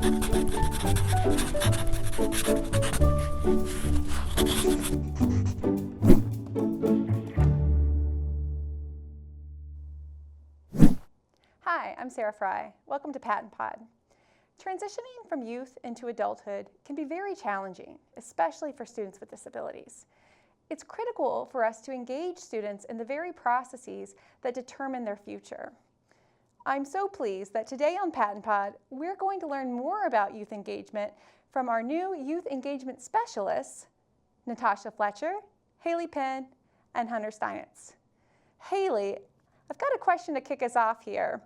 Hi, I'm Sarah Fry. Welcome to PaTTANpod. Transitioning from youth into adulthood can be very challenging, especially for students with disabilities. It's critical for us to engage students in the very processes that determine their future. I'm so pleased that today on PaTTANpod, we're going to learn more about youth engagement from our new Youth Engagement Specialists, Natasha Fletcher, Haley Penn, and Hunter Steinitz. Haley, I've got a question to kick us off here.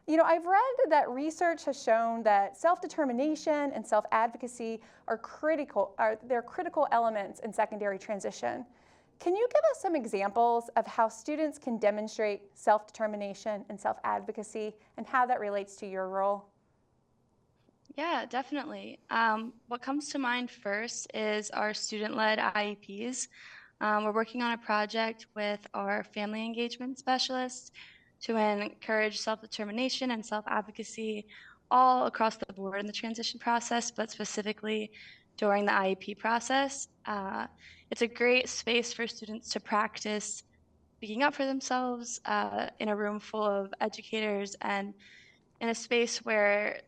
I've read that research has shown that self-determination and self-advocacy are critical elements in secondary transition. Can you give us some examples of how students can demonstrate self-determination and self-advocacy and how that relates to your role? Yeah, definitely. What comes to mind first is our student-led IEPs. We're working on a project with our family engagement specialist to encourage self-determination and self-advocacy all across the board in the transition process, but specifically during the IEP process. It's a great space for students to practice speaking up for themselves in a room full of educators and in a space where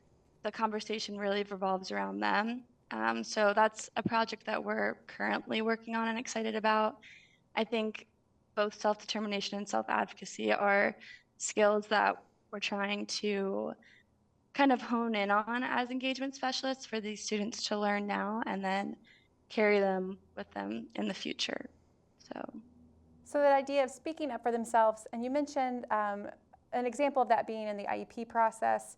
the conversation really revolves around them. So that's a project that we're currently working on and excited about. I think both self-determination and self-advocacy are skills that we're trying to kind of hone in on as engagement specialists for these students to learn now and then carry them with them in the future. So that idea of speaking up for themselves, and you mentioned an example of that being in the IEP process.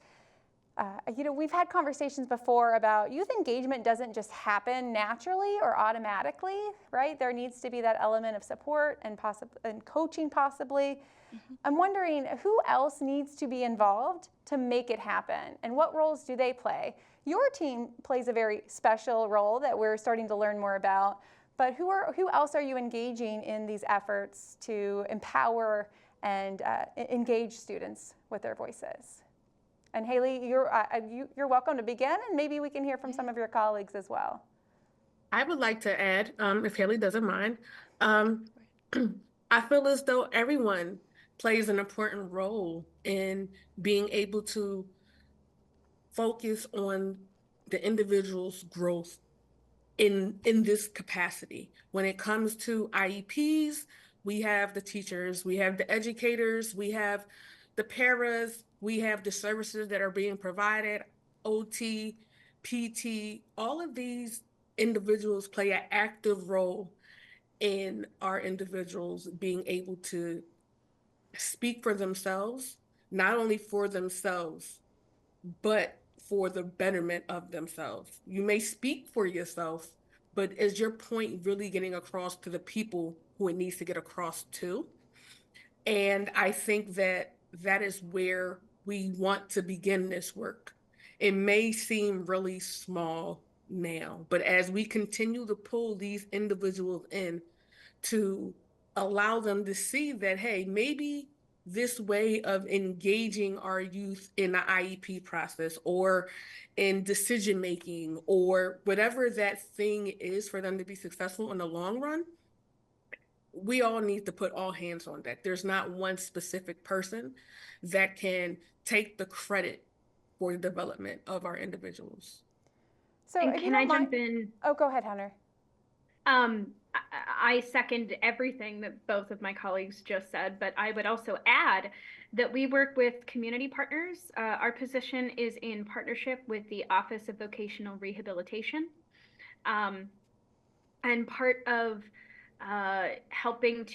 We've had conversations before about youth engagement doesn't just happen naturally or automatically, right? There needs to be that element of support and coaching possibly. Mm-hmm. I'm wondering who else needs to be involved to make it happen, and what roles do they play? Your team plays a very special role that we're starting to learn more about, but who else are you engaging in these efforts to empower and engage students with their voices? And Haley, you're welcome to begin, and maybe we can hear from some of your colleagues as well. I would like to add, if Haley doesn't mind, I feel as though everyone plays an important role in being able to focus on the individual's growth in this capacity. When it comes to IEPs, we have the teachers, we have the educators, we have the paras, we have the services that are being provided, OT, PT, all of these individuals play an active role in our individuals being able to speak for themselves, not only for themselves, but for the betterment of themselves. You may speak for yourself, but is your point really getting across to the people who it needs to get across to? And I think that that is where we want to begin this work. It may seem really small now, but as we continue to pull these individuals in to allow them to see that, hey, maybe this way of engaging our youth in the IEP process or in decision making or whatever that thing is for them to be successful in the long run, we all need to put all hands on deck. There's not one specific person that can take the credit for the development of our individuals. So and can I jump in? Oh, go ahead, Hunter. I second everything that both of my colleagues just said, but I would also add that we work with community partners. Our position is in partnership with the Office of Vocational Rehabilitation. And part of helping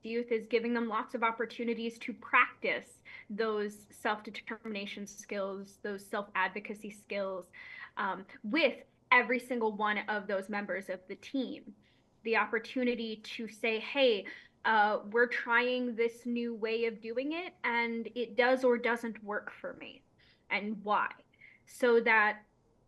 youth is giving them lots of opportunities to practice those self-determination skills, those self-advocacy skills with every single one of those members of the team. The opportunity to say, hey, we're trying this new way of doing it and it does or doesn't work for me, and why? So that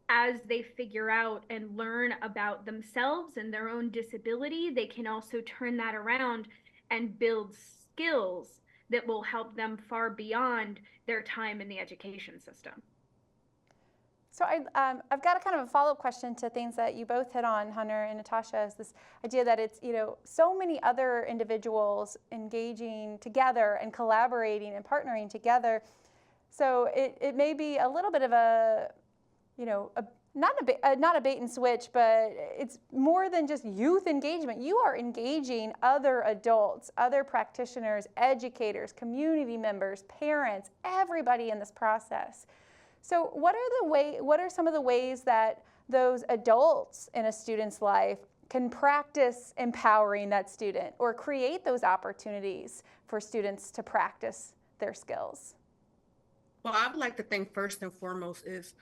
as they figure out and learn about themselves and their own disability, they can also turn that around and build skills that will help them far beyond their time in the education system. So I've got a kind of a follow-up question to things that you both hit on, Hunter and Natasha, is this idea that it's, so many other individuals engaging together and collaborating and partnering together. So it may be a little bit of a, not a bait and switch, but it's more than just youth engagement. You are engaging other adults, other practitioners, educators, community members, parents, everybody in this process. So what are some of the ways that those adults in a student's life can practice empowering that student or create those opportunities for students to practice their skills? Well, I would like to think first and foremost is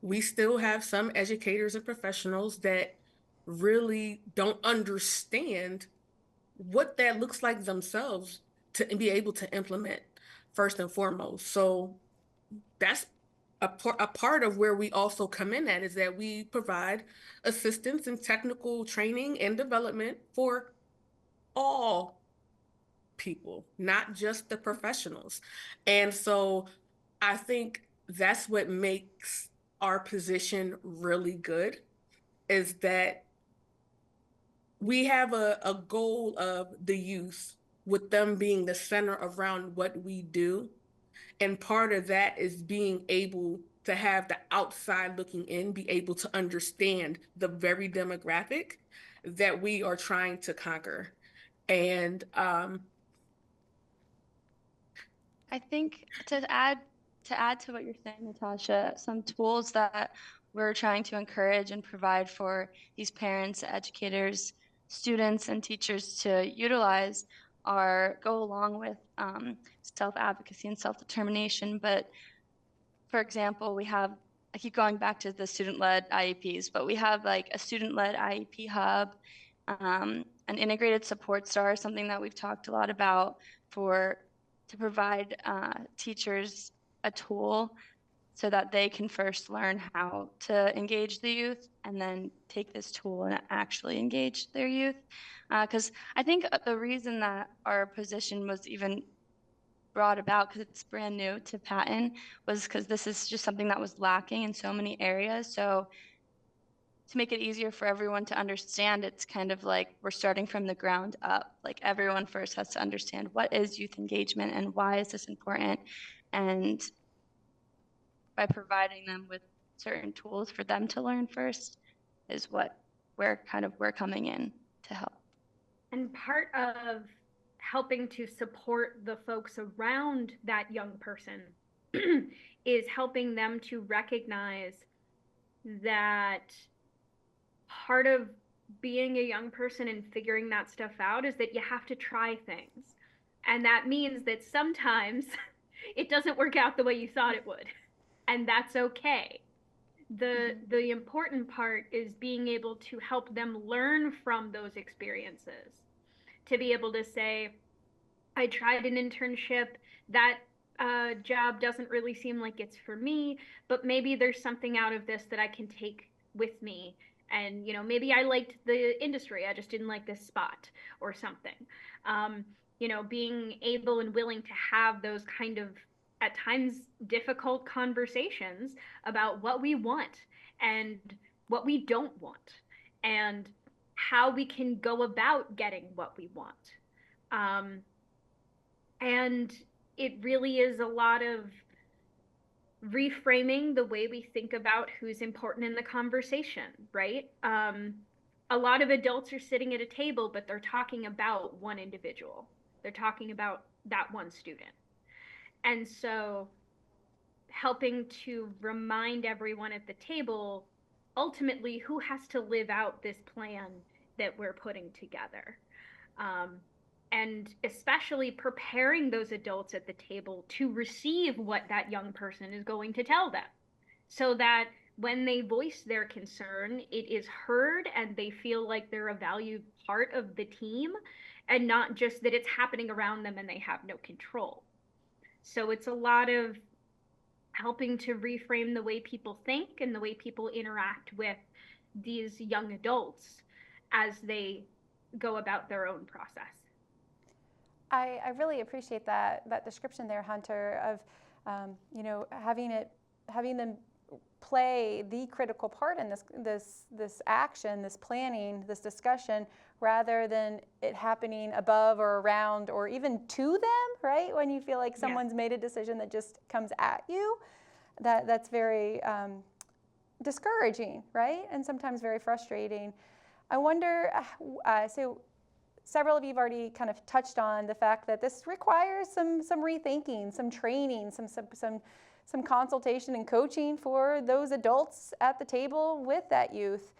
we still have some educators and professionals that really don't understand what that looks like themselves to be able to implement first and foremost. So that's a part of where we also come in at, is that we provide assistance and technical training and development for all people, not just the professionals. And so I think that's what makes our position really good, is that we have a goal of the youth, with them being the center around what we do. And part of that is being able to have the outside looking in, be able to understand the very demographic that we are trying to conquer. And I think to add to what you're saying, Natasha, some tools that we're trying to encourage and provide for these parents, educators, students, and teachers to utilize go along with self-advocacy and self-determination. But for example, I keep going back to the student-led IEPs, but we have like a student-led IEP hub, an integrated support star, something that we've talked a lot about, to provide teachers a tool so that they can first learn how to engage the youth and then take this tool and actually engage their youth. Because I think the reason that our position was even brought about, because it's brand new to PaTTAN, was because this is just something that was lacking in so many areas. So to make it easier for everyone to understand, it's kind of like we're starting from the ground up. Like everyone first has to understand what is youth engagement and why is this important. And by providing them with certain tools for them to learn first is what we're coming in to help. And part of helping to support the folks around that young person is helping them to recognize that part of being a young person and figuring that stuff out is that you have to try things. And that means that sometimes it doesn't work out the way you thought it would. And that's okay. The important part is being able to help them learn from those experiences. To be able to say, I tried an internship, that job doesn't really seem like it's for me, but maybe there's something out of this that I can take with me. And, maybe I liked the industry, I just didn't like this spot or something. Being able and willing to have those kind of, at times, difficult conversations about what we want and what we don't want, and how we can go about getting what we want. And it really is a lot of reframing the way we think about who's important in the conversation, right? A lot of adults are sitting at a table, but they're talking about one individual. They're talking about that one student. And so helping to remind everyone at the table, ultimately, who has to live out this plan that we're putting together. And especially preparing those adults at the table to receive what that young person is going to tell them, so that when they voice their concern, it is heard and they feel like they're a valued part of the team, and not just that it's happening around them and they have no control. So it's a lot of helping to reframe the way people think and the way people interact with these young adults as they go about their own process. I really appreciate that description there, Hunter, of having them play the critical part in this action, this planning, this discussion, rather than it happening above or around or even to them, right? When you feel like someone's made a decision that just comes at you, that's very discouraging, right? And sometimes very frustrating. I wonder, so several of you have already kind of touched on the fact that this requires some rethinking, some training, some consultation and coaching for those adults at the table with that youth.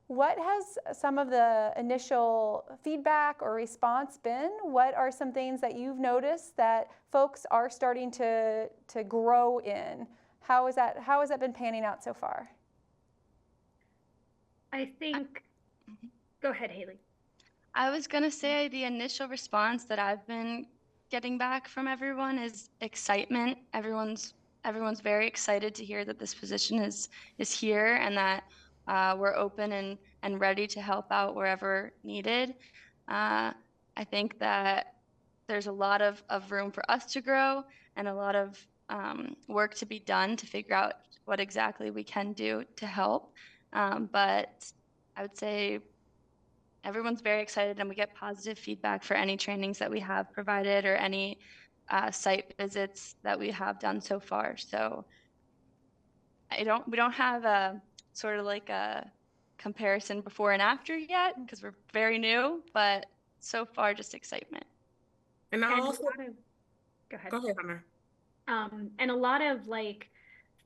What has some of the initial feedback or response been? What are some things that you've noticed that folks are starting to grow in? How has that been panning out so far? I think, go ahead, Haley. I was going to say the initial response that I've been getting back from everyone is excitement. Everyone's very excited to hear that this position is here and that we're open and ready to help out wherever needed. I think that there's a lot of room for us to grow and a lot of work to be done to figure out what exactly we can do to help. But I would say everyone's very excited, and we get positive feedback for any trainings that we have provided or any site visits that we have done so far. So we don't have a sort of like a comparison before and after yet because we're very new, but so far just excitement. And I also go ahead. Go ahead, Hunter. And a lot of like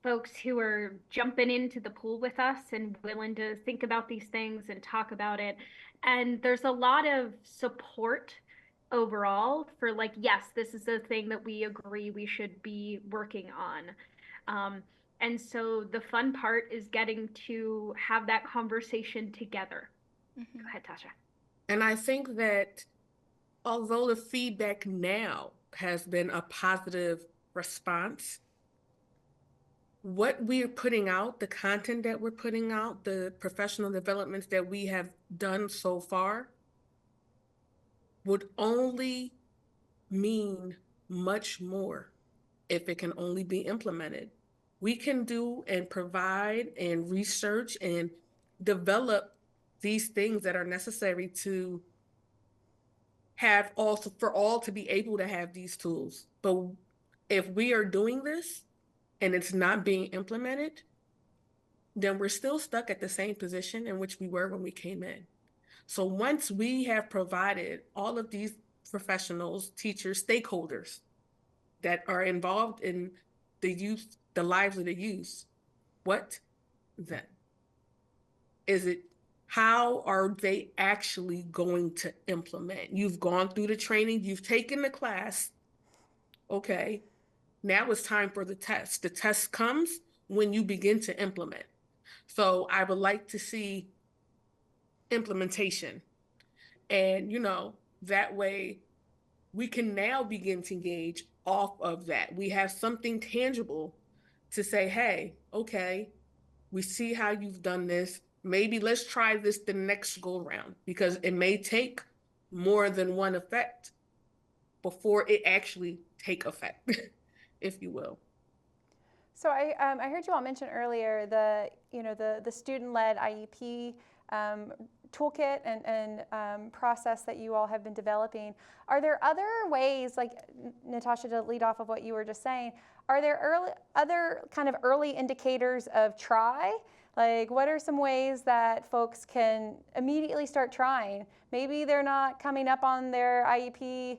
folks who are jumping into the pool with us and willing to think about these things and talk about it. And there's a lot of support overall for like, yes, this is a thing that we agree we should be working on. And so the fun part is getting to have that conversation together. Mm-hmm. Go ahead, Tasha. And I think that although the feedback now has been a positive response, what we're putting out, the content that we're putting out, the professional developments that we have done so far would only mean much more if it can only be implemented. We can do and provide and research and develop these things that are necessary to have also for all to be able to have these tools. But if we are doing this and it's not being implemented, then we're still stuck at the same position in which we were when we came in. So once we have provided all of these professionals, teachers, stakeholders that are involved in the youth, the lives of the youth, what then? How are they actually going to implement? You've gone through the training, you've taken the class. Okay, now it's time for the test. The test comes when you begin to implement. So I would like to see implementation. And, that way we can now begin to engage off of that. We have something tangible to say, hey, okay, we see how you've done this. Maybe let's try this the next go around, because it may take more than one effect before it actually take effect, if you will. So I heard you all mention earlier the student-led IEP toolkit and process that you all have been developing. Are there other ways, like Natasha, to lead off of what you were just saying, are there other kind of early indicators of try? Like, what are some ways that folks can immediately start trying? Maybe they're not coming up on their IEP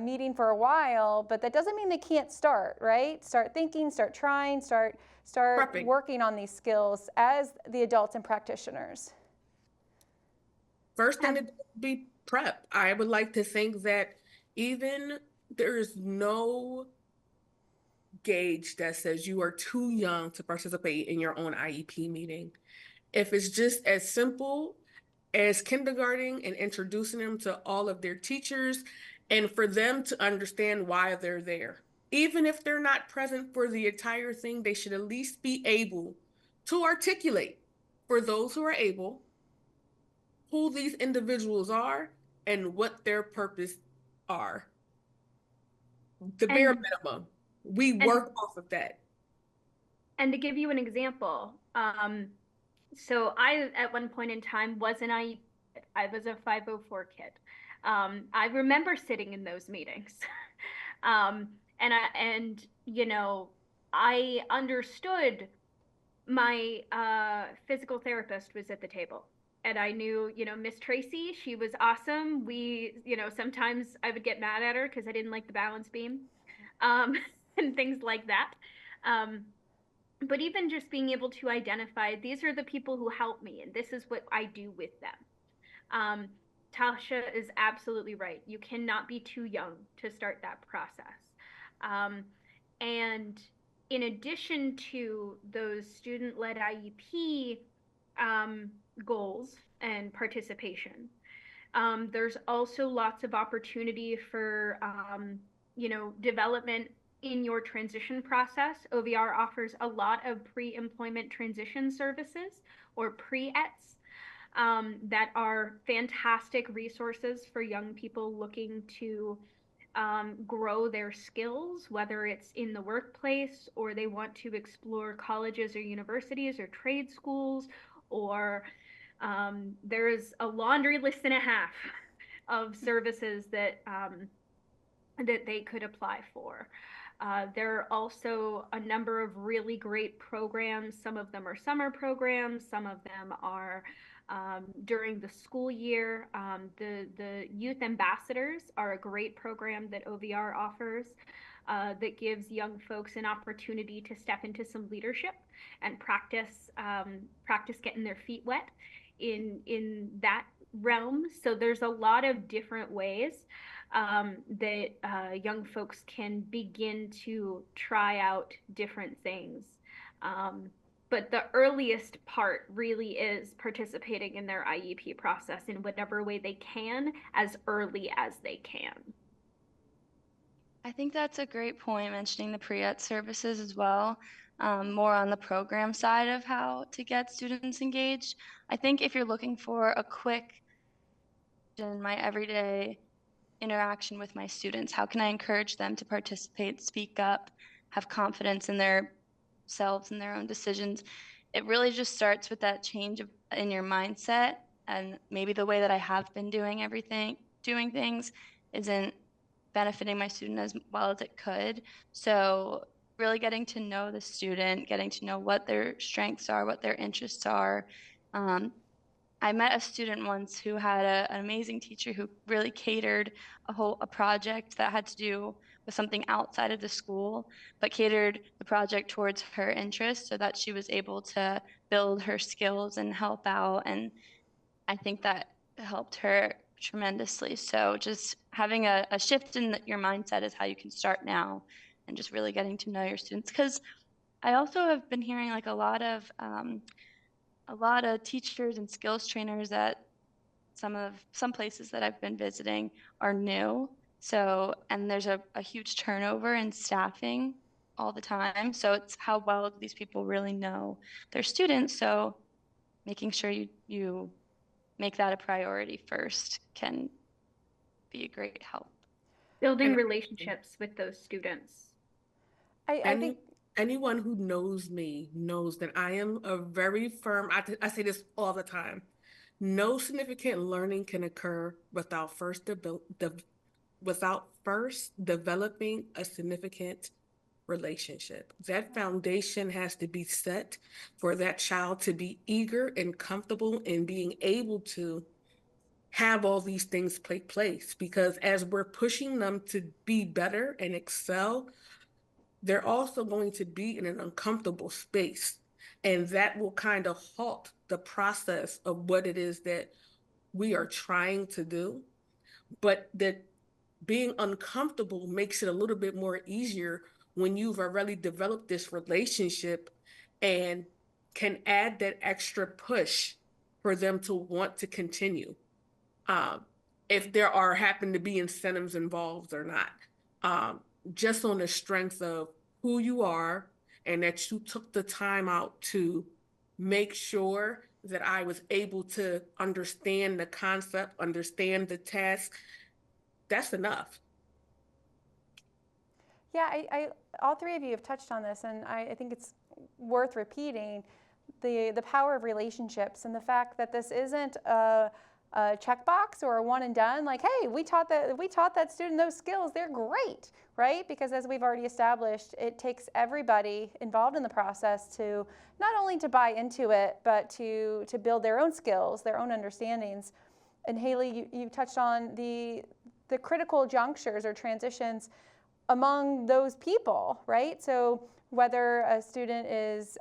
meeting for a while, but that doesn't mean they can't start, right? Start thinking, start trying, start prepping, working on these skills as the adults and practitioners. First thing to be prep. I would like to think that even there is no gauge that says you are too young to participate in your own IEP meeting. If it's just as simple as kindergarten and introducing them to all of their teachers and for them to understand why they're there. Even if they're not present for the entire thing, they should at least be able to articulate, for those who are able, who these individuals are and what their purpose are. The bare minimum. We work off of that. And to give you an example, so I, at one point in time, I was a 504 kid. I remember sitting in those meetings. And you know, I understood my physical therapist was at the table. And I knew, you know, Miss Tracy, she was awesome. You know, sometimes I would get mad at her because I didn't like the balance beam, and things like that. Um, but even just being able to identify these are the people who help me, and this is what I do with them. Um, Tasha is absolutely right. You cannot be too young to start that process. Um, and in addition to those student-led IEP goals and participation, there's also lots of opportunity for you know, development in your transition process. OVR offers a lot of pre-employment transition services, or pre-ETs, that are fantastic resources for young people looking to grow their skills, whether it's in the workplace or they want to explore colleges or universities or trade schools, or there is a laundry list and a half of services that that they could apply for. There are also a number of really great programs. Some of them are summer programs, some of them are during the school year. The Youth Ambassadors are a great program that OVR offers, that gives young folks an opportunity to step into some leadership and practice getting their feet wet in that realm. So there's a lot of different ways that young folks can begin to try out different things. But the earliest part really is participating in their IEP process in whatever way they can, as early as they can. I think that's a great point, mentioning the pre-ET services as well, more on the program side of how to get students engaged. I think if you're looking for a quick, in my everyday interaction with my students, how can I encourage them to participate, speak up, have confidence in their selves and their own decisions? It really just starts with that change in your mindset, and maybe the way that I have been doing things isn't benefiting my student as well as it could. So really getting to know the student, getting to know what their strengths are, what their interests are. I met a student once who had an amazing teacher who really catered a project that had to do with something outside of the school, but catered the project towards her interests so that she was able to build her skills and help out. And I think that helped her tremendously. So just having a shift in your mindset is how you can start now, and just really getting to know your students. Because I also have been hearing like a lot of teachers and skills trainers at some places that I've been visiting are new. So, and there's a huge turnover in staffing all the time. So it's how well do these people really know their students. So making sure you make that a priority first can be a great help. Building And relationships with those students. I think anyone who knows me knows that I am a very firm, I say this all the time. No significant learning can occur without first developing a significant relationship. That foundation has to be set for that child to be eager and comfortable in being able to have all these things take place. Because as we're pushing them to be better and excel, they're also going to be in an uncomfortable space. And that will kind of halt the process of what it is that we are trying to do. But that being uncomfortable makes it a little bit more easier when you've already developed this relationship, and can add that extra push for them to want to continue. If there are happen to be incentives involved or not, just on the strength of who you are and that you took the time out to make sure that I was able to understand the concept, understand the task. That's enough. Yeah, all three of you have touched on this, and I think it's worth repeating, the power of relationships and the fact that this isn't a checkbox or a one and done, like, hey, we taught that student those skills, they're great, right? Because as we've already established, it takes everybody involved in the process to not only to buy into it, but to build their own skills, their own understandings. And Haley, you touched on the critical junctures or transitions among those people, right? So whether a student is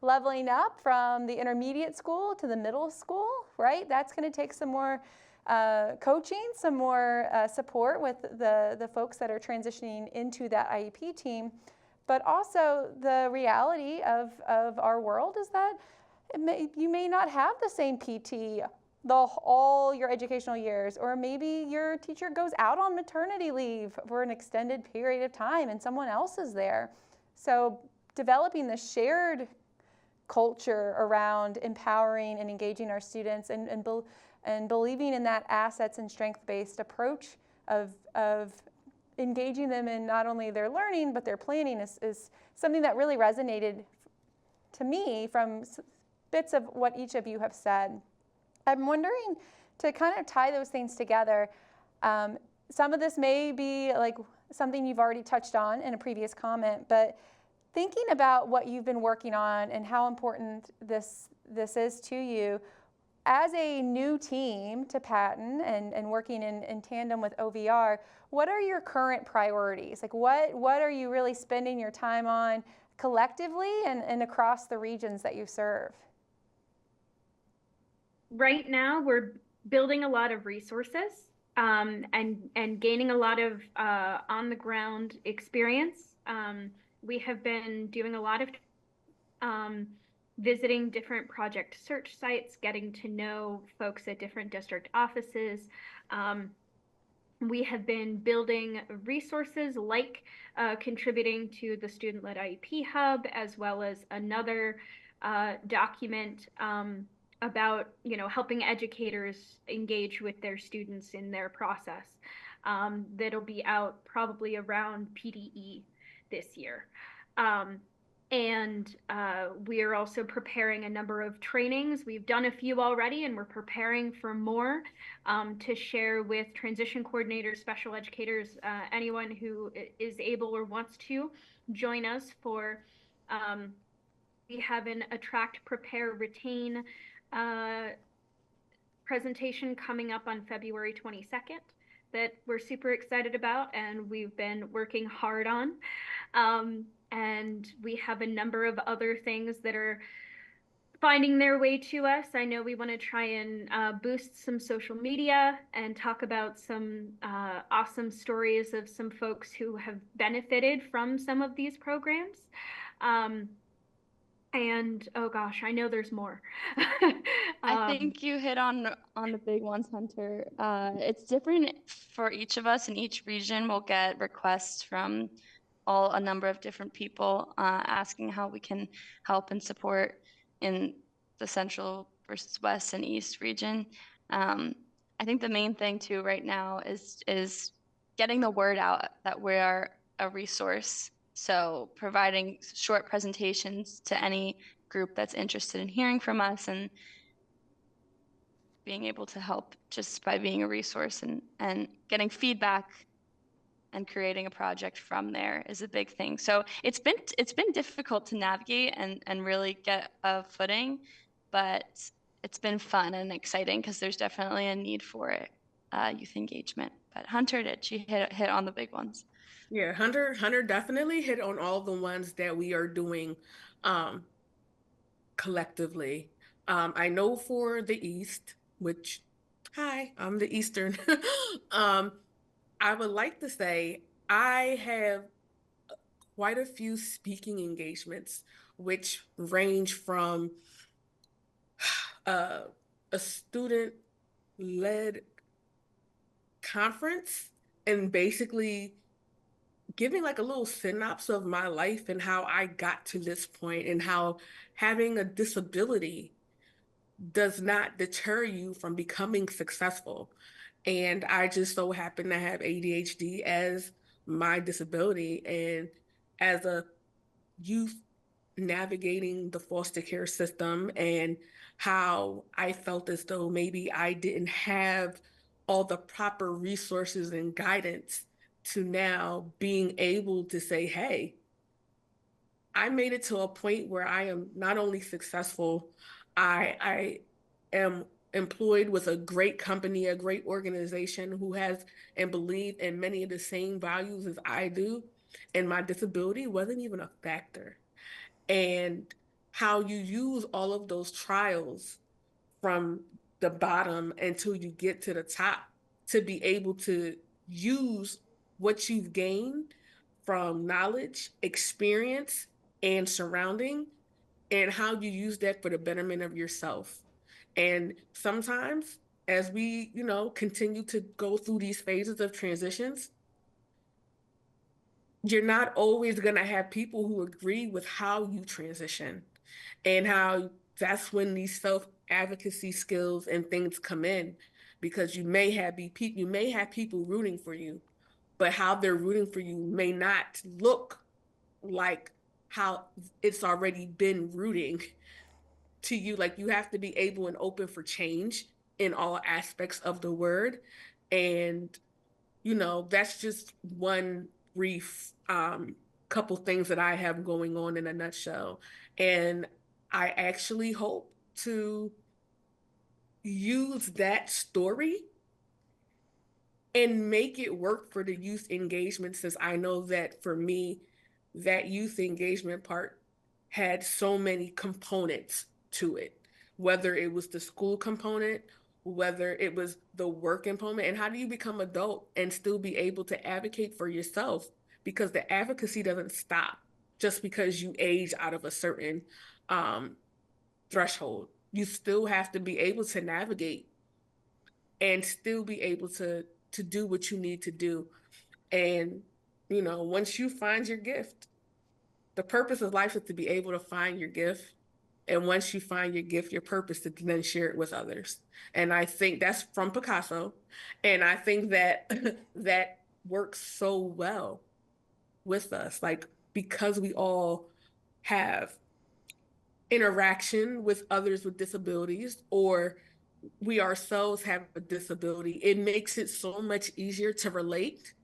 leveling up from the intermediate school to the middle school, right? That's going to take some more coaching, some more support with the folks that are transitioning into that IEP team. But also the reality of our world is that you may not have the same PT all your educational years, or maybe your teacher goes out on maternity leave for an extended period of time and someone else is there. So developing the shared culture around empowering and engaging our students and believing in that assets and strength-based approach of engaging them in not only their learning but their planning is something that really resonated to me from bits of what each of you have said. I'm wondering, to kind of tie those things together, some of this may be like something you've already touched on in a previous comment, but thinking about what you've been working on and how important this is to you as a new team to PaTTAN and working in tandem with OVR, what are your current priorities? Like what are you really spending your time on collectively and across the regions that you serve? Right now, we're building a lot of resources and gaining a lot of on the ground experience. We have been doing a lot of visiting different project search sites, getting to know folks at different district offices. We have been building resources like contributing to the Student-Led IEP Hub, as well as another document about helping educators engage with their students in their process. That'll be out probably around PDE this year. And we are also preparing a number of trainings. We've done a few already, and we're preparing for more to share with transition coordinators, special educators, anyone who is able or wants to join us for, we have an Attract, Prepare, Retain presentation coming up on February 22nd that we're super excited about and we've been working hard on. And we have a number of other things that are finding their way to us. I know we want to try and boost some social media and talk about some awesome stories of some folks who have benefited from some of these programs. And oh gosh, I know there's more. I think you hit on the big ones, Hunter. It's different for each of us. In each region, we'll get requests from a number of different people asking how we can help and support in the Central versus West and East region. I think the main thing too right now is getting the word out that we are a resource. So providing short presentations to any group that's interested in hearing from us and being able to help just by being a resource and getting feedback and creating a project from there is a big thing. So it's been difficult to navigate and really get a footing, but it's been fun and exciting because there's definitely a need for it, youth engagement. But Hunter, did she hit on the big ones? Yeah, Hunter definitely hit on all the ones that we are doing collectively. I know for the East, which, hi, I'm the Eastern. I would like to say I have quite a few speaking engagements, which range from a student-led conference and basically giving like a little synopsis of my life and how I got to this point and how having a disability does not deter you from becoming successful. And I just so happen to have ADHD as my disability. And as a youth navigating the foster care system and how I felt as though maybe I didn't have all the proper resources and guidance, to now being able to say, hey, I made it to a point where I am not only successful, I am employed with a great company, a great organization who has and believe in many of the same values as I do, and my disability wasn't even a factor. And how you use all of those trials from the bottom until you get to the top to be able to use what you've gained from knowledge, experience, and surrounding, and how you use that for the betterment of yourself. And sometimes, as we, continue to go through these phases of transitions, you're not always going to have people who agree with how you transition, and how that's when these self-advocacy skills and things come in, because you may have people rooting for you, but how they're rooting for you may not look like how it's already been rooting to you. Like, you have to be able and open for change in all aspects of the word. And that's just one brief couple things that I have going on in a nutshell. And I actually hope to use that story and make it work for the youth engagement, since I know that for me, that youth engagement part had so many components to it, whether it was the school component, whether it was the work component, and how do you become adult and still be able to advocate for yourself, because the advocacy doesn't stop just because you age out of a certain threshold. You still have to be able to navigate and still be able to do what you need to do. And once you find your gift, the purpose of life is to be able to find your gift. And once you find your gift, your purpose, to then share it with others. And I think that's from Picasso. And I think that that works so well with us, like, because we all have interaction with others with disabilities, or we ourselves have a disability. It makes it so much easier to relate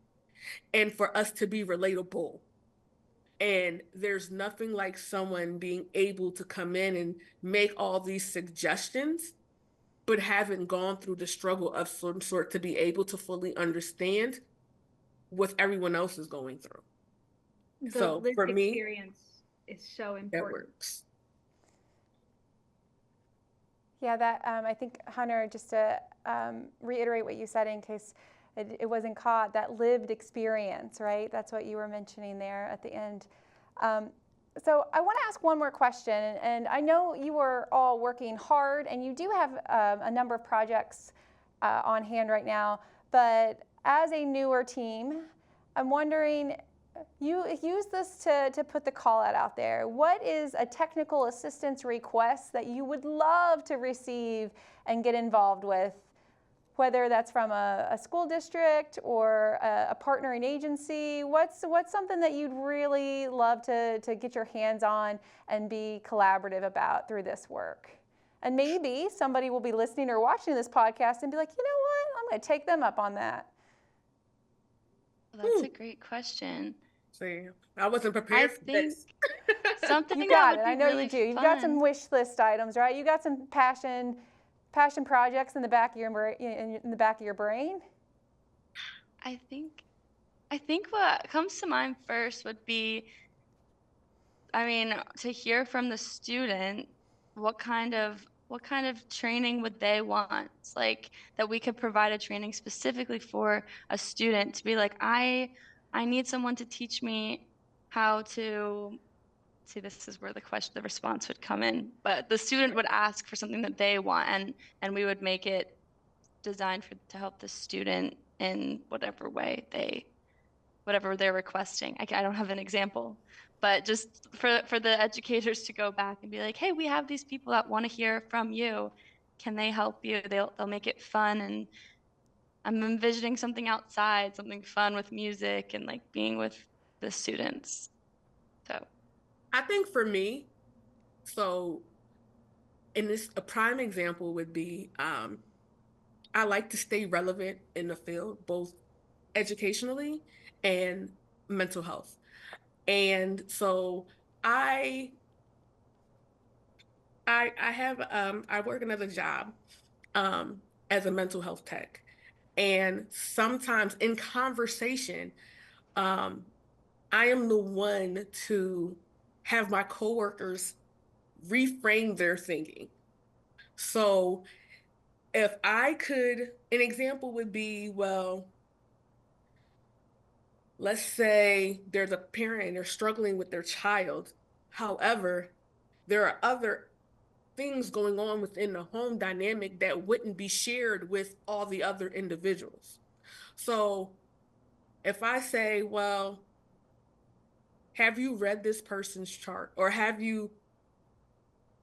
and for us to be relatable. And there's nothing like someone being able to come in and make all these suggestions, but haven't gone through the struggle of some sort to be able to fully understand what everyone else is going through. The So lived for me, experience is so important. that works. Yeah, that I think, Hunter, just to reiterate what you said in case it wasn't caught, that lived experience, right? That's what you were mentioning there at the end. So I want to ask one more question, and I know you are all working hard, and you do have a number of projects on hand right now, but as a newer team, I'm wondering, you use this to put the call out there. What is a technical assistance request that you would love to receive and get involved with, whether that's from a school district or a partnering agency? What's something that you'd really love to get your hands on and be collaborative about through this work? And maybe somebody will be listening or watching this podcast and be like, you know what, I'm going to take them up on that. Well, that's a great question. See, I wasn't prepared for this. Something You that got would it. be I know really you do. You've got some fun. wish list items, right? You got some passion projects in the back of your brain. I think what comes to mind first would be, to hear from the student what kind of training would they want? Like, that we could provide a training specifically for a student to be like, I need someone to teach me how to see. This is where the response would come in, but the student would ask for something that they want, and we would make it designed to help the student in whatever way whatever they're requesting. I don't have an example, but just for the educators to go back and be like, hey, we have these people that want to hear from you. Can they help you? They'll make it fun. And I'm envisioning something outside, something fun with music and like being with the students. So I think for me, so in this, a prime example would be I like to stay relevant in the field, both educationally and mental health. And so I I have I work another job um as a mental health tech. And sometimes in conversation, um, I am the one to have my coworkers reframe their thinking. So if I could, an example would be, well, let's say there's a parent and they're struggling with their child. However, there are other things going on within the home dynamic that wouldn't be shared with all the other individuals. So if I say, well, have you read this person's chart, or have you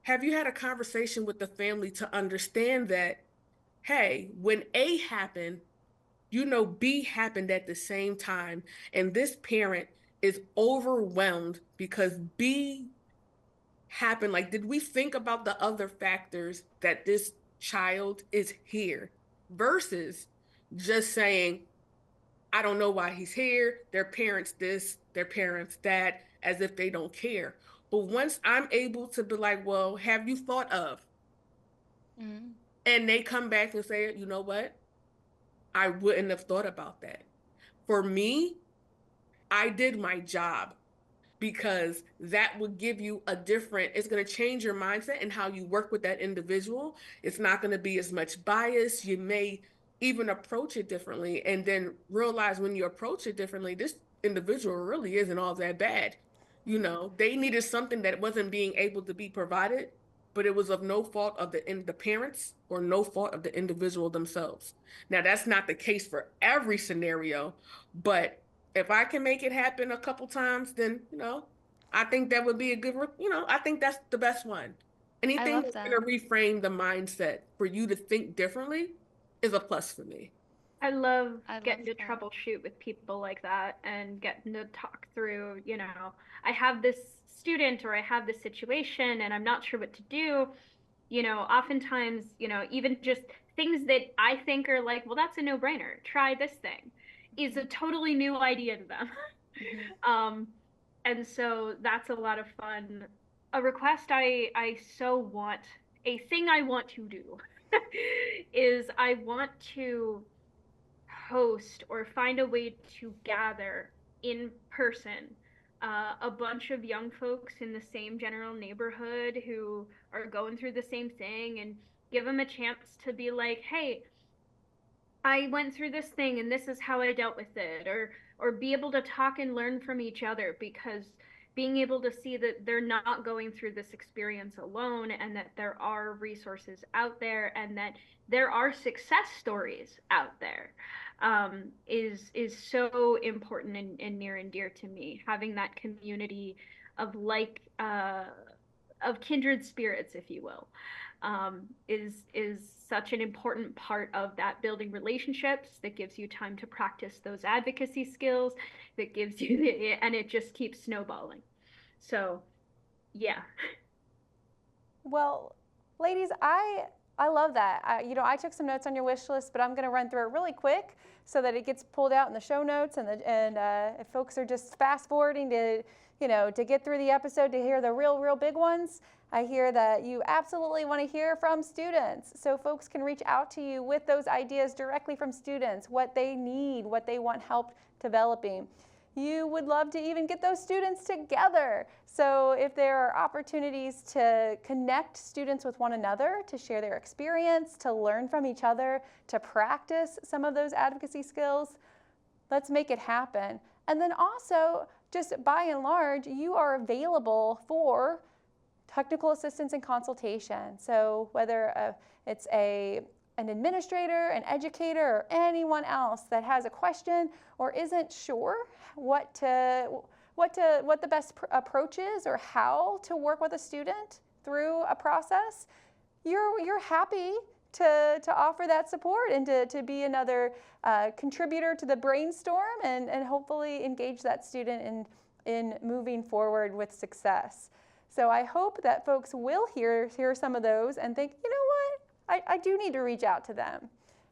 had a conversation with the family to understand that, hey, when A happened, B happened at the same time, and this parent is overwhelmed because B happened. Like, did we think about the other factors that this child is here versus just saying, I don't know why he's here, their parents this, their parents that, as if they don't care. But once I'm able to be like, well, have you thought of? Mhm. And they come back and say, you know what? I wouldn't have thought about that. For me, I did my job, because that would give you it's going to change your mindset and how you work with that individual. It's not going to be as much bias. You may even approach it differently, and then realize when you approach it differently, this individual really isn't all that bad. They needed something that wasn't being able to be provided, but it was of no fault of the parents or no fault of the individual themselves. Now, that's not the case for every scenario, but if I can make it happen a couple times, then, I think that would be a good, I think that's the best one. I Anything love that's that. going to reframe the mindset for you to think differently is a plus for me. I love I love getting to that. troubleshoot with people like that and getting to talk through, I have this student or I have this situation and I'm not sure what to do. Oftentimes, even just things that I think are like, well, that's a no-brainer. Try this thing is a totally new idea to them. Mhm. And so that's a lot of fun. A request I so want, a thing I want to do is I want to host or find a way to gather in person a bunch of young folks in the same general neighborhood who are going through the same thing and give them a chance to be like, hey, I went through this thing and this is how I dealt with it, or be able to talk and learn from each other, because being able to see that they're not going through this experience alone and that there are resources out there and that there are success stories out there is so important and near and dear to me. Having that community of of kindred spirits, if you will, is such an important part of that building relationships, that gives you time to practice those advocacy skills, that gives you and it just keeps snowballing. So yeah. Well, ladies, I love that. I took some notes on your wish list, but I'm going to run through it really quick so that it gets pulled out in the show notes, and if folks are just fast forwarding to get through the episode to hear the real big ones, I hear that you absolutely want to hear from students, so folks can reach out to you with those ideas directly from students, what they need, what they want help developing. You would love to even get those students together. So if there are opportunities to connect students with one another, to share their experience, to learn from each other, to practice some of those advocacy skills, let's make it happen. And then also, just by and large, you are available for technical assistance and consultation. So whether it's an administrator, an educator, or anyone else that has a question or isn't sure what the best approach is or how to work with a student through a process, you're happy to offer that support and to be another contributor to the brainstorm and hopefully engage that student in in moving forward with success. So I hope that folks will hear some of those and think, you know what, I do need to reach out to them.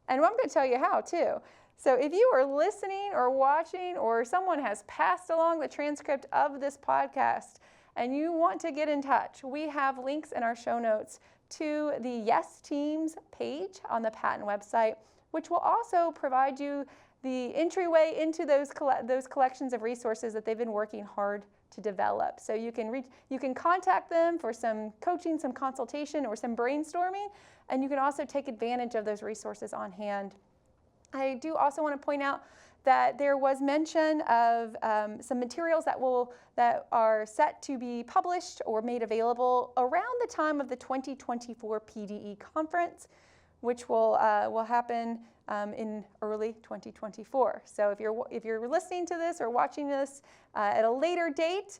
And I'm going to tell you how too. So if you are listening or watching, or someone has passed along the transcript of this podcast and you want to get in touch, we have links in our show notes to the Yes Teams page on the PaTTAN website, which will also provide you the entryway into those collections of resources that they've been working hard to develop. So you can contact them for some coaching, some consultation, or some brainstorming, and you can also take advantage of those resources on hand. I do also want to point out that there was mention of some materials that are set to be published or made available around the time of the 2024 PDE conference, which will happen in early 2024. So if you're listening to this or watching this at a later date,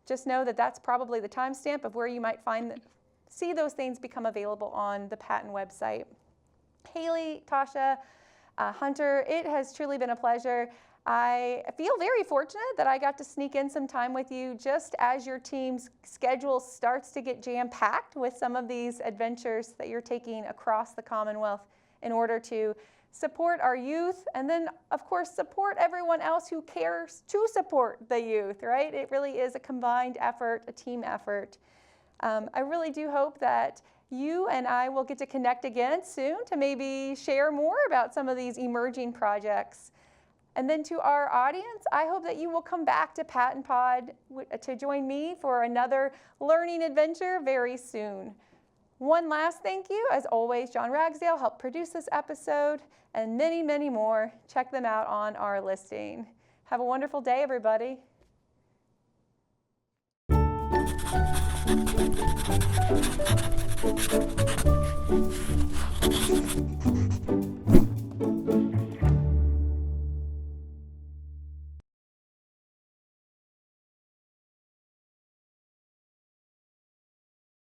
just know that that's probably the timestamp of where you might see those things become available on the PaTTAN website. Haley, Tasha, Hunter, it has truly been a pleasure. I feel very fortunate that I got to sneak in some time with you just as your team's schedule starts to get jam-packed with some of these adventures that you're taking across the Commonwealth in order to support our youth, and then of course support everyone else who cares to support the youth, right? It really is a combined effort, a team effort. I really do hope that you and I will get to connect again soon to maybe share more about some of these emerging projects. And then to our audience, I hope that you will come back to PaTTAnpod to join me for another learning adventure very soon. One last thank you, as always, John Ragsdale helped produce this episode, and many, many more. Check them out on our listing. Have a wonderful day, everybody.